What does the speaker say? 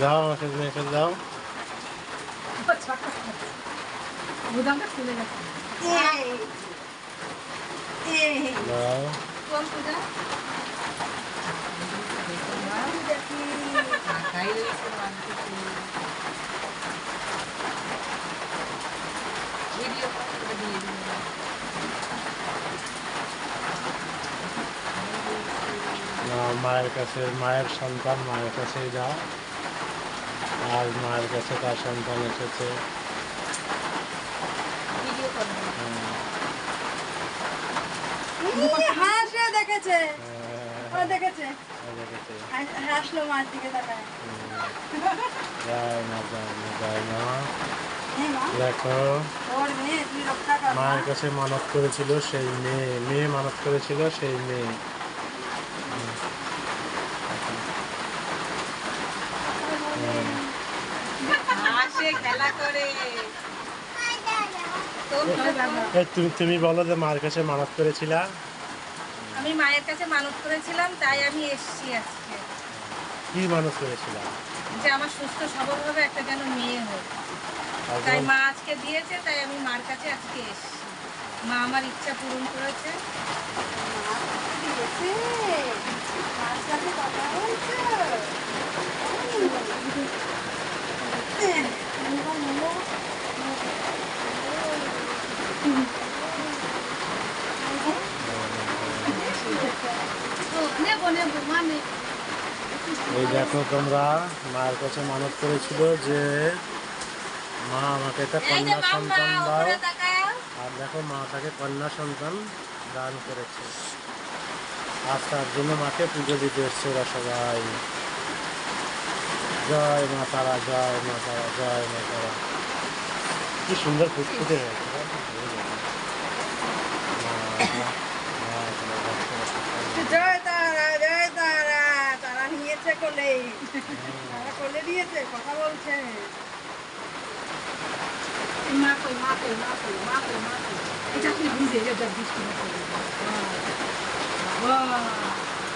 দাও আমাকে মেখে দাও। বুদামটা খুলে গেছে। দাও। কোন পূজা? ভিডিও করে দিয়ে দিন। মায়ের কাছে, মায়ের সন্তান মায়ের কাছেই যাও। আর মায়ের কাছে তার সন্তান এসেছে। ভিডিও করুন। হাসে দেখেছে, ও দেখেছে, দেখেছে। হাসলো মার দিকে তাকায়। যায় না, যায় না, যায় না। এই মা, দেখো ওর মেয়ে, তুই রক্ষা কর মা। মায়ের কাছে মানত করেছিল সেই মেয়ে, মেয়ে মানত করেছিল সেই মেয়ে। হাসে খেলা করে। তুমি বলো যে মায়ের কাছে মানত করেছিলা। আমি মায়ের কাছে মানত করেছিলাম, তাই আমি এসেছি আজকে। কি মানত করেছিলা? যে আমার সুস্থ সবলভাবে একটা যেন মেয়ে হোক, তাই মা আজকে দিয়েছে, তাই আমি মার কাছে আজকে এসেছি। মা আমার ইচ্ছা পূরণ করেছে। দিয়েছে, মার সাথে কথা বলছো? এই দেখো তোমরা, মায়ের কাছে মানত করেছিল যে মা আমাকে একটা কন্যা সন্তান দাও। আর দেখো মা তাকে কন্যা সন্তান দান করেছে। আজ তার জন্য মাকে পুজো দিতে এসছে ওরা সবাই। জয় মা তারা, জয় মা তারা, জয় মা তারা। কি সুন্দর ফুটফুটে হয়েছে। জয় তারা, জয় তারা, তারা নিয়েছে কোলে, তারা কোলে দিয়েছে, কথা বলছে। মা কই, মা কই, মা কই, মা কই, মা কই। এটা কি ভিজে, এটা বৃষ্টি না। বাবা